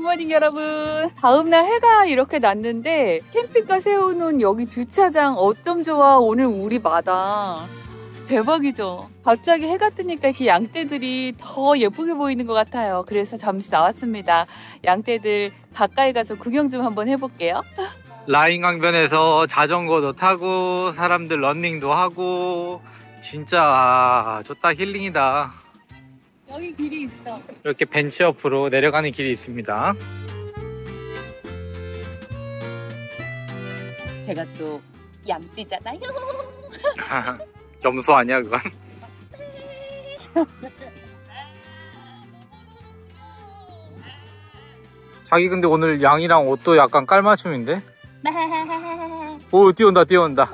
굿모닝 여러분. 다음날 해가 이렇게 났는데 캠핑카 세워놓은 여기 주차장 어쩜 좋아. 오늘 우리 마당 대박이죠. 갑자기 해가 뜨니까 이렇게 양떼들이 더 예쁘게 보이는 것 같아요. 그래서 잠시 나왔습니다. 양떼들 가까이 가서 구경 좀 한번 해볼게요. 라인 강변에서 자전거도 타고 사람들 러닝도 하고 진짜 좋다. 힐링이다. 여기 길이 있어. 이렇게 벤치 옆으로 내려가는 길이 있습니다. 제가 또 양띠잖아요. 염소 아니야 그건? 자기 근데 오늘 양이랑 옷도 약간 깔맞춤인데? 오 뛰어온다 뛰어온다.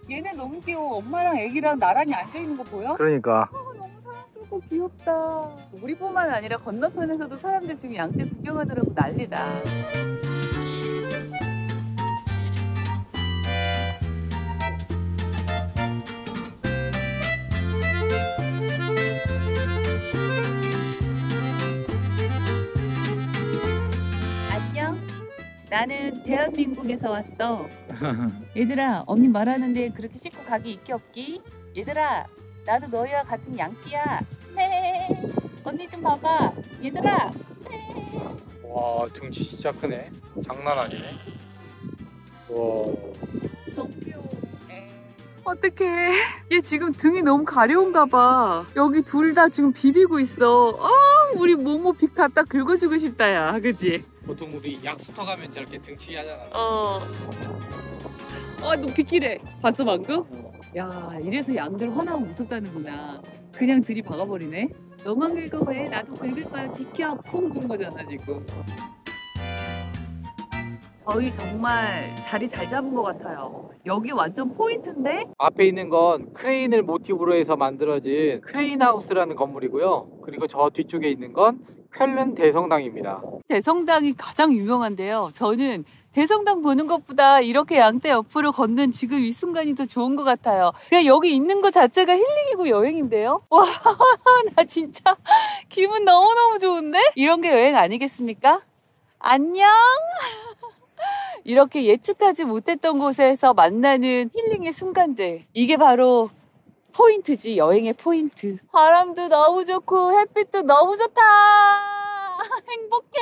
얘네 너무 귀여워. 엄마랑 애기랑 나란히 앉아있는 거 보여? 그러니까 너무 사랑스럽고 귀엽다. 우리뿐만 아니라 건너편에서도 사람들 지금 양떼 구경하느라고 난리다. 안녕. 나는 대한민국에서 왔어. 얘들아, 언니 말하는데 그렇게 씻고 가기 있기 없기? 얘들아, 나도 너희와 같은 양띠야. 네. 언니 좀 봐봐. 얘들아. 네. 와 등치 진짜 크네. 장난 아니네. 와 너무 귀여워. 어떡해. 얘 지금 등이 너무 가려운가 봐. 여기 둘 다 지금 비비고 있어. 우리 모모 빗 갖다 긁어주고 싶다 야. 그치? 보통 우리 약수터 가면 저렇게 등치기 하잖아. 너 비키래. 봤어 방금? 야, 이래서 양들 화나면 무섭다는구나. 그냥 들이 박아버리네. 너만 긁어 왜? 나도 긁을 거야. 비켜. 쿵 군 거잖아 지금. 저희 정말 자리 잘 잡은 것 같아요. 여기 완전 포인트인데? 앞에 있는 건 크레인을 모티브로 해서 만들어진 크레인 하우스라는 건물이고요. 그리고 저 뒤쪽에 있는 건 쾰른 대성당입니다. 대성당이 가장 유명한데요. 저는 대성당 보는 것보다 이렇게 양떼 옆으로 걷는 지금 이 순간이 더 좋은 것 같아요. 그냥 여기 있는 것 자체가 힐링이고 여행인데요. 와, 나 진짜 기분 너무너무 좋은데? 이런 게 여행 아니겠습니까? 안녕! 이렇게 예측하지 못했던 곳에서 만나는 힐링의 순간들. 이게 바로 포인트지, 여행의 포인트. 바람도 너무 좋고 햇빛도 너무 좋다. 행복해.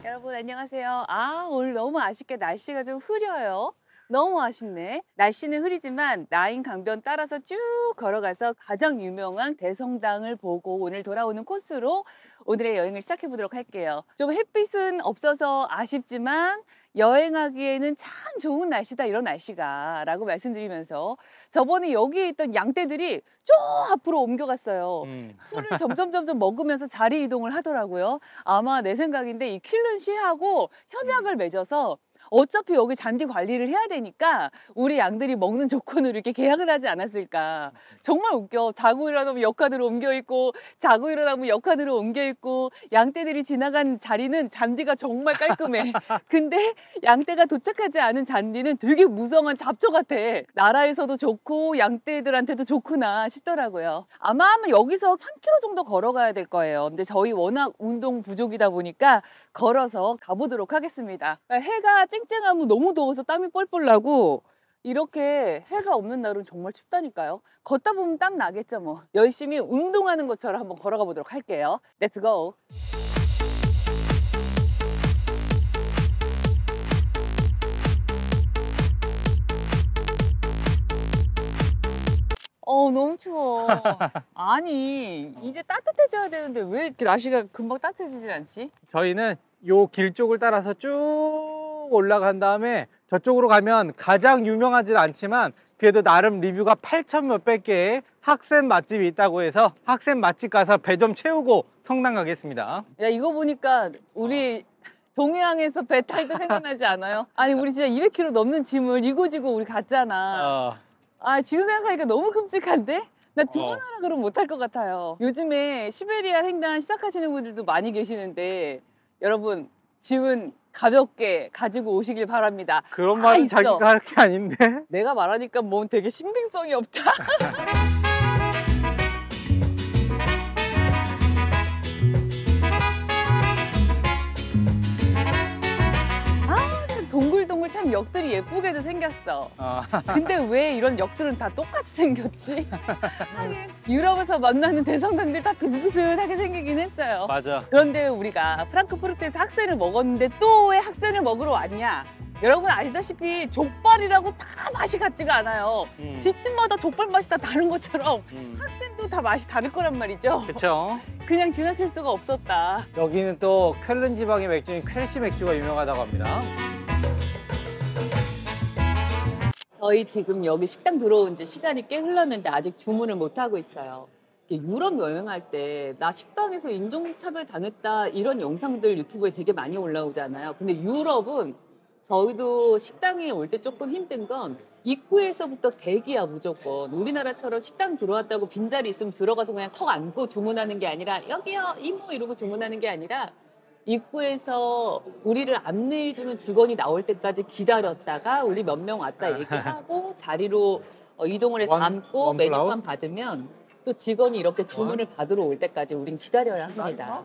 여러분 안녕하세요. 오늘 너무 아쉽게 날씨가 좀 흐려요. 너무 아쉽네. 날씨는 흐리지만 라인 강변 따라서 쭉 걸어가서 가장 유명한 대성당을 보고 오늘 돌아오는 코스로 오늘의 여행을 시작해 보도록 할게요. 좀 햇빛은 없어서 아쉽지만 여행하기에는 참 좋은 날씨다, 이런 날씨가 라고 말씀드리면서 저번에 여기에 있던 양떼들이 쭉 앞으로 옮겨갔어요. 풀을 점점 먹으면서 자리 이동을 하더라고요. 아마 내 생각인데 이 퀼른 시하고 협약을 맺어서 어차피 여기 잔디 관리를 해야 되니까 우리 양들이 먹는 조건으로 이렇게 계약을 하지 않았을까. 정말 웃겨. 자고 일어나면 역한으로 옮겨 있고, 자고 일어나면 역한으로 옮겨 있고, 양떼들이 지나간 자리는 잔디가 정말 깔끔해. 근데 양떼가 도착하지 않은 잔디는 되게 무성한 잡초 같아. 나라에서도 좋고 양떼들한테도 좋구나 싶더라고요. 아마 여기서 3km 정도 걸어가야 될 거예요. 근데 저희 워낙 운동 부족이다 보니까 걸어서 가보도록 하겠습니다. 해가 쨍쨍하면 너무 더워서 땀이 뻘뻘 나고, 이렇게 해가 없는 날은 정말 춥다니까요. 걷다 보면 땀 나겠죠 뭐. 열심히 운동하는 것처럼 한번 걸어가 보도록 할게요. 렛츠 고! 너무 추워. 아니, 이제 따뜻해져야 되는데 왜 이렇게 날씨가 금방 따뜻해지지 않지? 저희는 요 길 쪽을 따라서 쭉 올라간 다음에 저쪽으로 가면 가장 유명하진 않지만 그래도 나름 리뷰가 8,000 몇백 개의 학센 맛집이 있다고 해서 학센 맛집 가서 배 좀 채우고 성당 가겠습니다. 야, 이거 보니까 우리 동해항에서 배 탈 때 생각나지 않아요? 아니, 우리 진짜 200kg 넘는 짐을 이고지고 우리 갔잖아. 지금 생각하니까 너무 끔찍한데? 나 두 번 하라 그러면 못할 것 같아요. 요즘에 시베리아 횡단 시작하시는 분들도 많이 계시는데 여러분, 짐은 가볍게 가지고 오시길 바랍니다. 그런 말은 자기가 할 게 아닌데? 내가 말하니까 뭐 되게 신빙성이 없다. 동글동글 참 역들이 예쁘게도 생겼어. 근데 왜 이런 역들은 다 똑같이 생겼지? 하긴 유럽에서 만나는 대성당들 다 비슷비슷하게 생기긴 했어요. 맞아. 그런데 우리가 프랑크푸르트에서 학센을 먹었는데 또 왜 학센을 먹으러 왔냐? 여러분 아시다시피 족발이라고 다 맛이 같지가 않아요. 집집마다 족발 맛이 다 다른 것처럼 학센도 다 맛이 다를 거란 말이죠. 그렇죠. 그냥 지나칠 수가 없었다. 여기는 또 쾰른 지방의 맥주인 쾰시 맥주가 유명하다고 합니다. 저희 지금 여기 식당 들어온 지 시간이 꽤 흘렀는데 아직 주문을 못 하고 있어요. 유럽 여행할 때 나 식당에서 인종차별 당했다 이런 영상들 유튜브에 되게 많이 올라오잖아요. 근데 유럽은 저희도 식당에 올 때 조금 힘든 건 입구에서부터 대기야, 무조건. 우리나라처럼 식당 들어왔다고 빈자리 있으면 들어가서 그냥 턱 안고 주문하는 게 아니라 여기요 이모 이러고 주문하는 게 아니라 입구에서 우리를 안내해주는 직원이 나올 때까지 기다렸다가 우리 몇 명 왔다 얘기하고 자리로 이동을 해서 앉고 메뉴판 받으면 또 직원이 이렇게 주문을 받으러 올 때까지 우린 기다려야 합니다.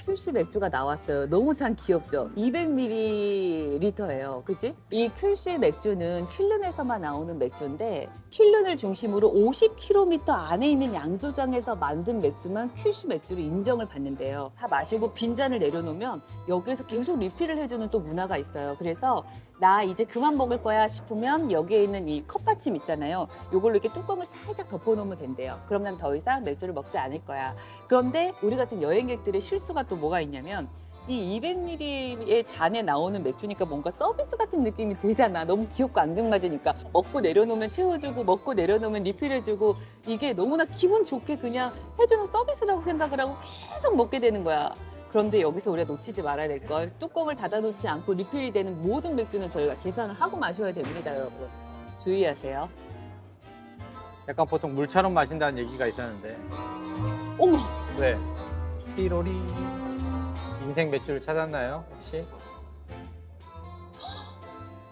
쾰시 맥주가 나왔어요. 너무 참 귀엽죠? 200ml예요. 그치? 이 쾰시 맥주는 퀼른에서만 나오는 맥주인데 퀼른을 중심으로 50km 안에 있는 양조장에서 만든 맥주만 쾰시 맥주로 인정을 받는데요. 다 마시고 빈잔을 내려놓으면 여기에서 계속 리필을 해주는 또 문화가 있어요. 그래서 나 이제 그만 먹을 거야 싶으면 여기에 있는 이 컵받침 있잖아요. 요걸로 이렇게 뚜껑을 살짝 덮어놓으면 된대요. 그럼 난 더 이상 맥주를 먹지 않을 거야. 그런데 우리 같은 여행객들의 실수가 또 뭐가 있냐면 이 200ml의 잔에 나오는 맥주니까 뭔가 서비스 같은 느낌이 들잖아. 너무 귀엽고 앙증맞으니까. 먹고 내려놓으면 채워주고 먹고 내려놓으면 리필해주고 이게 너무나 기분 좋게 그냥 해주는 서비스라고 생각을 하고 계속 먹게 되는 거야. 그런데 여기서 우리가 놓치지 말아야 될 걸 뚜껑을 닫아놓지 않고 리필이 되는 모든 맥주는 저희가 계산을 하고 마셔야 됩니다, 여러분. 주의하세요. 약간 보통 물처럼 마신다는 얘기가 있었는데. 어머! 왜? 띠로리. 인생 맥주를 찾았나요, 혹시?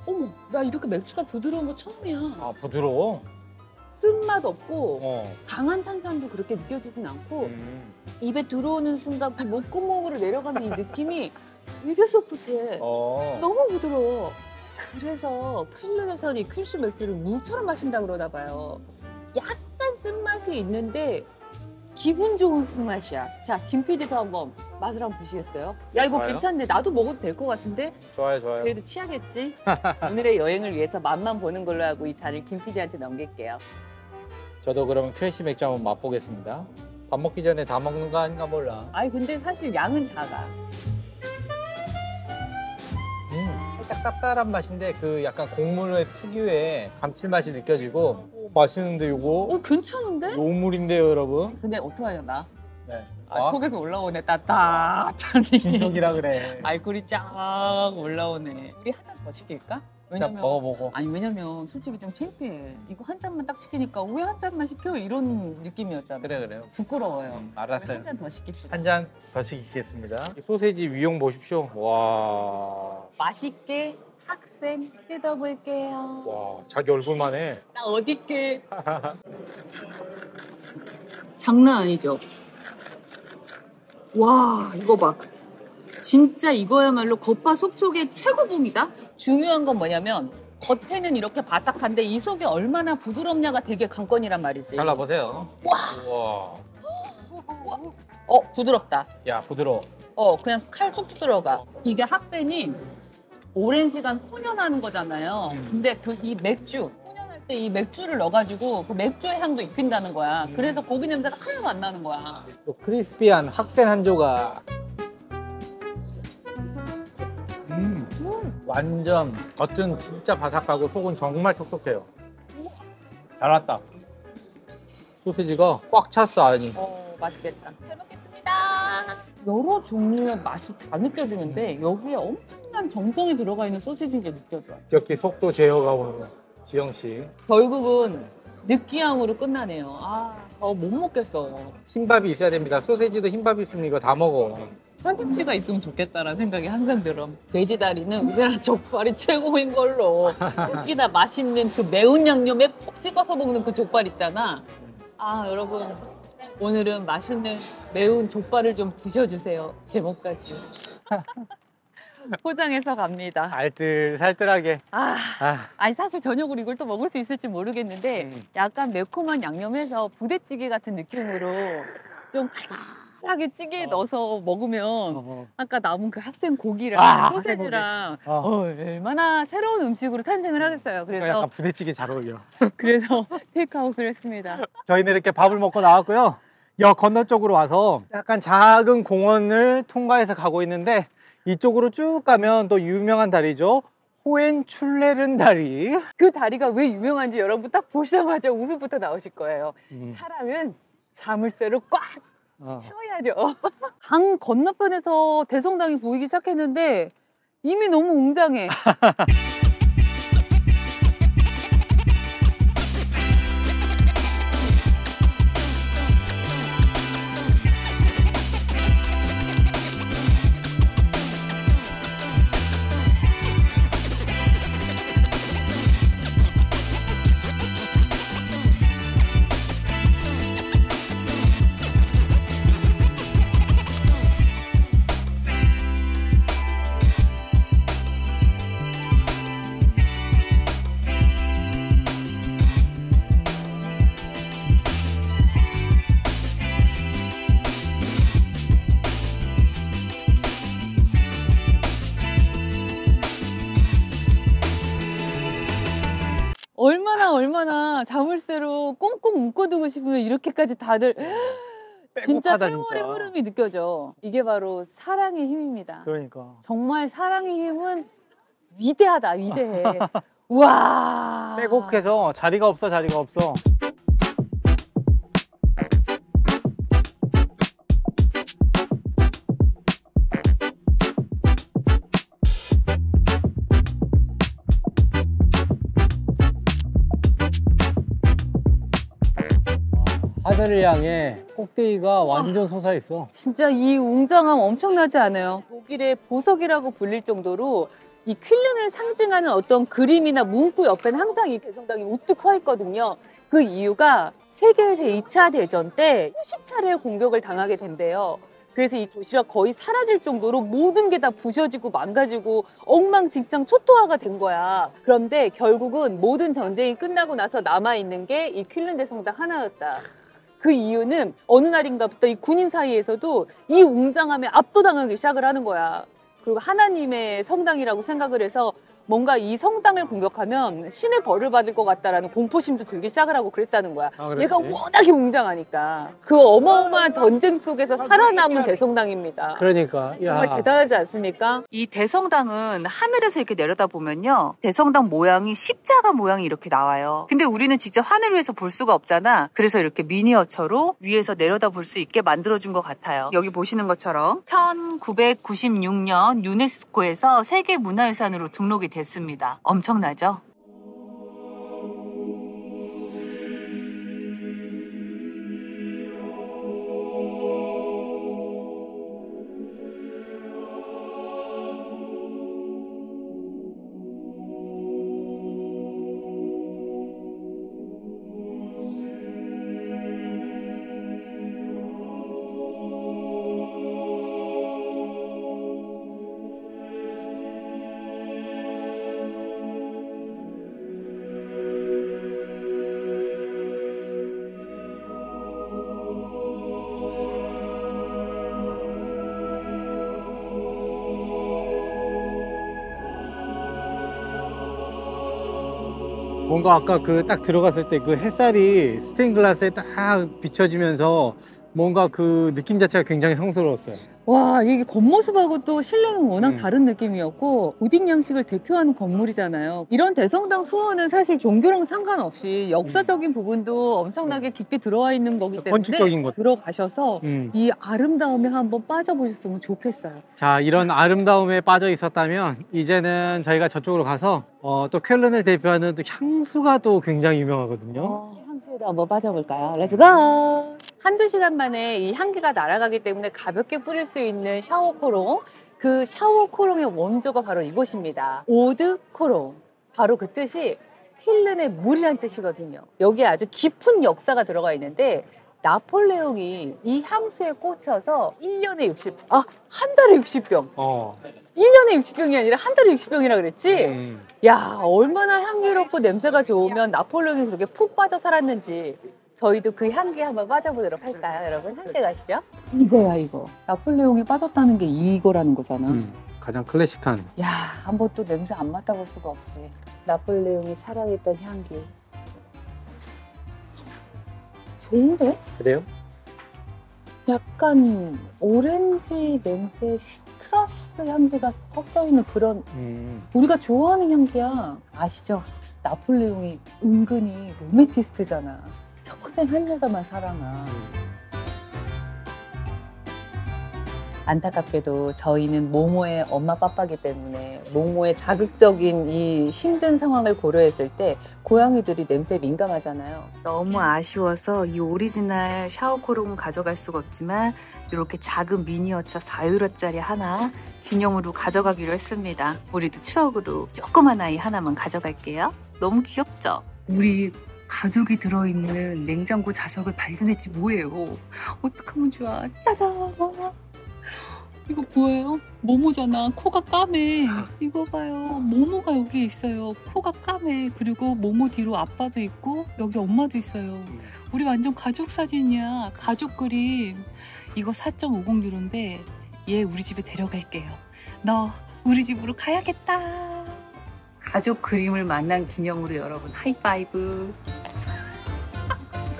어머! 나 이렇게 맥주가 부드러운 거 처음이야. 아, 부드러워? 쓴맛 없고 강한 탄산도 그렇게 느껴지진 않고 입에 들어오는 순간 그 목구멍으로 내려가는 이 느낌이 되게 소프트해. 너무 부드러워. 그래서 퀼른에서는 이 쾰시 맥주를 물처럼 마신다 그러나 봐요. 약간 쓴맛이 있는데 기분 좋은 쓴맛이야. 자, 김 PD도 한번 맛을 한번 보시겠어요? 야 이거 좋아요. 괜찮네. 나도 먹어도 될 것 같은데? 좋아요, 좋아요. 그래도 취하겠지? 오늘의 여행을 위해서 맛만 보는 걸로 하고 이 잔을 김 PD한테 넘길게요. 저도 그러면 크래시 맥주 한번 맛보겠습니다. 밥 먹기 전에 다 먹는 거 아닌가 몰라. 아이 근데 사실 양은 작아. 살짝 쌉쌀한 맛인데 그 약간 곡물의 특유의 감칠맛이 느껴지고 맛있는데 요거 괜찮은데? 요물인데요, 여러분. 근데 어떡하냐 네. 속에서 올라오네 따뜻하니. 김속이라 그래. 알코올이 쫙 올라오네. 우리 한 잔 더 시킬까? 왜냐면 먹어보고. 아니 왜냐면 솔직히 좀 창피해. 이거 한 잔만 딱 시키니까 왜 한 잔만 시켜? 이런 느낌이었잖아. 그래요. 부끄러워요. 알았어요. 한 잔 더 시킵시다. 한 잔 더 시키겠습니다. 이 소세지 위용 보십시오. 와, 맛있게 학생 뜯어볼게요. 와, 자기 얼굴만 해. 나 어딨게? 장난 아니죠? 와 이거 봐. 진짜 이거야말로 겉바속촉의 최고봉이다. 중요한 건 뭐냐면 겉에는 이렇게 바삭한데 이 속이 얼마나 부드럽냐가 되게 관건이란 말이지. 잘라보세요. 와. 부드럽다. 야, 부드러워. 그냥 칼 쏙 들어가. 이게 학ben이 오랜 시간 혼연하는 거잖아요. 근데 이 맥주, 혼연할 때 이 맥주를 넣어가지고 그 맥주의 향도 입힌다는 거야. 그래서 고기 냄새가 하나도 안 나는 거야. 또 크리스피한 학생 한 조각. 완전 겉은 진짜 바삭하고 속은 정말 촉촉해요. 잘 왔다. 소세지가 꽉 찼어, 아니. 맛있겠다. 잘 먹겠습니다. 여러 종류의 맛이 다 느껴지는데 여기에 엄청난 정성이 들어가 있는 소시지인 게 느껴져요. 이렇게 속도 제어가 오는 지영 씨. 결국은 느끼함으로 끝나네요. 더 못 먹겠어. 흰밥이 있어야 됩니다. 소세지도 흰밥이 있으면 이거 다 먹어. 파김치가 있으면 좋겠다라는 생각이 항상 들어. 돼지 다리는 우리나라 족발이 최고인 걸로. 특히나 맛있는 그 매운 양념에 푹 찍어서 먹는 그 족발 있잖아. 여러분 오늘은 맛있는 매운 족발을 좀 드셔주세요. 제목까지. 포장해서 갑니다. 알뜰살뜰하게. 아니 사실 저녁으로 이걸 또 먹을 수 있을지 모르겠는데 약간 매콤한 양념해서 부대찌개 같은 느낌으로 좀 칼칼하게 찌개에 넣어서 먹으면 아까 남은 그 학생 고기랑 소세지랑 얼마나 새로운 음식으로 탄생을 하겠어요. 그래서 약간 부대찌개 잘 어울려. 그래서 테이크아웃을 했습니다. 저희는 이렇게 밥을 먹고 나왔고요. 역 건너 쪽으로 와서 약간 작은 공원을 통과해서 가고 있는데 이쪽으로 쭉 가면 또 유명한 다리죠. 호엔출레른 다리. 그 다리가 왜 유명한지 여러분 딱 보시자마자 웃음부터 나오실 거예요. 사랑은 자물쇠로 꽉 채워야죠. 강 건너편에서 대성당이 보이기 시작했는데 이미 너무 웅장해. 얼마나 자물쇠로 꽁꽁 묶어두고 싶으면 이렇게까지 다들 진짜 세월의 진짜. 흐름이 느껴져. 이게 바로 사랑의 힘입니다. 그러니까. 정말 사랑의 힘은 위대하다, 위대해. 우와. 빼곡해서 자리가 없어. 하늘을 향해 꼭대기가 완전 솟아있어. 진짜 이 웅장함 엄청나지 않아요? 독일의 보석이라고 불릴 정도로 이 퀼른을 상징하는 어떤 그림이나 문구 옆에는 항상 이 대성당이 우뚝 서 있거든요. 그 이유가 세계 제2차 대전 때 수십 차례 공격을 당하게 된대요. 그래서 이 도시가 거의 사라질 정도로 모든 게 다 부셔지고 망가지고 엉망진창 초토화가 된 거야. 그런데 결국은 모든 전쟁이 끝나고 나서 남아있는 게 이 퀼른 대성당 하나였다. 그 이유는 어느 날인가부터 이 군인 사이에서도 이 웅장함에 압도당하기 시작을 하는 거야. 그리고 하나님의 성당이라고 생각을 해서 뭔가 이 성당을 공격하면 신의 벌을 받을 것 같다라는 공포심도 들기 시작을 하고 그랬다는 거야. 얘가 워낙에 웅장하니까. 그 어마어마한 전쟁 속에서 살아남은 대성당입니다. 그러니까 정말 대단하지 않습니까? 이 대성당은 하늘에서 이렇게 내려다보면요, 대성당 모양이 십자가 모양이 이렇게 나와요. 근데 우리는 직접 하늘 위에서 볼 수가 없잖아. 그래서 이렇게 미니어처로 위에서 내려다볼 수 있게 만들어준 것 같아요. 여기 보시는 것처럼 1996년 유네스코에서 세계문화유산으로 등록이 됐습니다. 엄청나죠? 뭔가 아까 그 딱 들어갔을 때 그 햇살이 스테인글라스에 딱 비춰지면서 뭔가 그 느낌 자체가 굉장히 성스러웠어요. 와, 이게 겉모습하고 또 실내는 워낙 다른 느낌이었고 고딕 양식을 대표하는 건물이잖아요. 이런 대성당 수호는 사실 종교랑 상관없이 역사적인 부분도 엄청나게 깊게 들어와 있는 거기 때문에 건축적인 것. 들어가셔서 이 아름다움에 한번 빠져보셨으면 좋겠어요. 자, 이런 아름다움에 빠져 있었다면 이제는 저희가 저쪽으로 가서 또 쾰른을 대표하는 또 향수가 또 굉장히 유명하거든요. 향수에도 한번 빠져볼까요? 렛츠고! 한두 시간 만에 이 향기가 날아가기 때문에 가볍게 뿌릴 수 있는 샤워 코롱. 그 샤워 코롱의 원조가 바로 이곳입니다. 오드 코롱. 바로 그 뜻이 쾰른의 물이란 뜻이거든요. 여기에 아주 깊은 역사가 들어가 있는데 나폴레옹이 이 향수에 꽂혀서 1년에 60병, 한 달에 60병. 1년에 60병이 아니라 한 달에 60병이라 그랬지? 야, 얼마나 향기롭고 냄새가 좋으면 나폴레옹이 그렇게 푹 빠져 살았는지 저희도 그 향기에 한번 빠져보도록 할까요, 여러분? 함께 가시죠. 이거야, 이거. 나폴레옹이 빠졌다는 게 이거라는 거잖아. 가장 클래식한. 야, 한번 또 냄새 안 맡아볼 수가 없지. 나폴레옹이 사랑했던 향기. 좋은데? 그래요? 약간 오렌지 냄새, 시트러스 향기가 섞여있는 그런 우리가 좋아하는 향기야. 아시죠? 나폴레옹이 은근히 로맨티스트잖아. 평생 한 여자만 사랑하. 안타깝게도 저희는 모모의 엄마 빠빠기 때문에 모모의 자극적인 이 힘든 상황을 고려했을 때 고양이들이 냄새에 민감하잖아요. 너무 아쉬워서 이 오리지널 샤워 코롱은 가져갈 수가 없지만 이렇게 작은 미니어처 4유로짜리 하나 기념으로 가져가기로 했습니다. 우리도 추억으로 조그만 아이 하나만 가져갈게요. 너무 귀엽죠? 우리 가족이 들어있는 냉장고 자석을 발견했지 뭐예요. 어떡하면 좋아. 짜잔. 이거 보여요? 모모잖아. 코가 까매. 이거 봐요. 모모가 여기 있어요. 코가 까매. 그리고 모모 뒤로 아빠도 있고 여기 엄마도 있어요. 우리 완전 가족 사진이야. 가족 그림. 이거 4.50유로인데 얘 우리 집에 데려갈게요. 너 우리 집으로 가야겠다. 가족 그림을 만난 기념으로 여러분 하이파이브.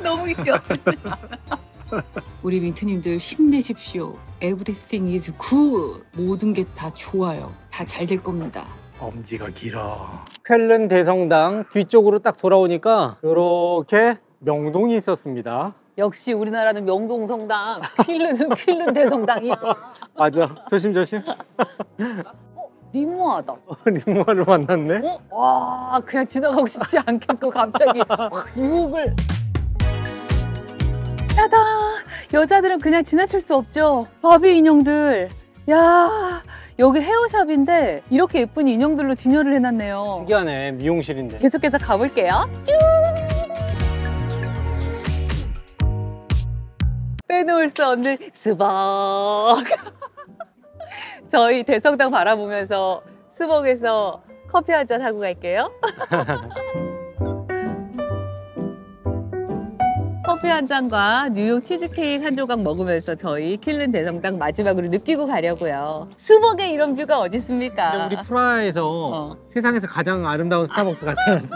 너무 귀여워. 우리 민트님들 힘내십시오. Everything is good. 모든 게 다 좋아요. 다 잘 될 겁니다. 엄지가 길어. 쾰른 대성당 뒤쪽으로 딱 돌아오니까 이렇게 명동이 있었습니다. 역시 우리나라는 명동성당, 쾰른은 쾰른 대성당이야. 맞아. 조심조심. 리모하다. 리모아를 만났네. 와, 그냥 지나가고 싶지 않겠고 갑자기 확 유혹을. 따다! 여자들은 그냥 지나칠 수 없죠. 바비 인형들. 야, 여기 헤어샵인데 이렇게 예쁜 인형들로 진열을 해놨네요. 특이하네. 미용실인데. 계속해서 가볼게요. 쭉! 빼놓을 수 없는 스벅. 저희 대성당 바라보면서 스벅에서 커피 한잔 하고 갈게요. 커피 한 잔과 뉴욕 치즈케이크 한 조각 먹으면서 저희 킬른 대성당 마지막으로 느끼고 가려고요. 수목에 이런 뷰가 어디 있습니까? 근데 우리 프라하에서 세상에서 가장 아름다운 스타벅스 같지 않았어?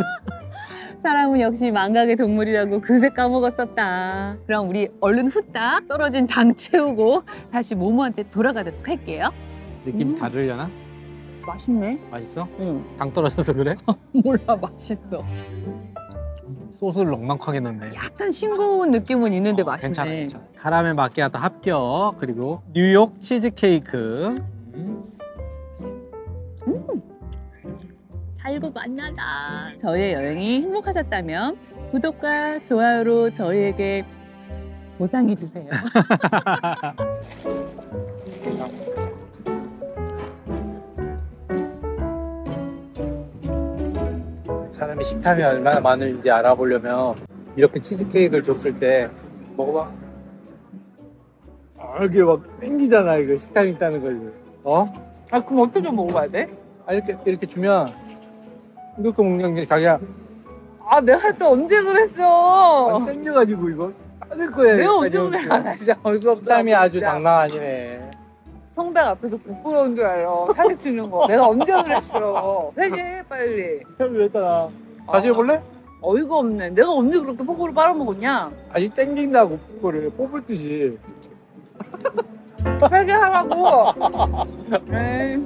사람은 역시 망각의 동물이라고 그새 까먹었었다. 그럼 우리 얼른 후딱 떨어진 당 채우고 다시 모모한테 돌아가도록 할게요. 느낌 다르려나? 맛있네. 맛있어? 응. 당 떨어져서 그래? 몰라, 맛있어. 소스를 넉넉하게 넣네. 약간 싱거운 느낌은 있는데 맛있네. 괜찮아, 괜찮아. 카라멜 마키아토 합격. 그리고 뉴욕 치즈케이크. 달고 맛나다. 저희의 여행이 행복하셨다면 구독과 좋아요로 저희에게 보상해 주세요. 사람이 식탐이 얼마나 많은지 알아보려면 이렇게 치즈케이크를 줬을 때 먹어봐. 이게 막 땡기잖아. 이거 식탐이 있다는 걸. 아, 그럼 어떻게 먹어봐야 돼? 이렇게 주면 이렇게 먹는 게 자기야. 아, 내가 또 언제 그랬어? 땡겨가지고 이거 따를 거야. 내가 언제 그래? 아, 나 진짜 어이가 없다. 식탐이 아주 장난 아니네. 성당 앞에서 부끄러운 줄 알아. 사기치는 거. 내가 언제 그랬어? 회개해, 빨리. 형 이랬잖아. 다시 해볼래? 어이가 없네. 내가 언제 그렇게 포크로 빨아먹었냐? 아니 땡긴다고 그거를 뽑을 듯이. 회개하라고. 에이.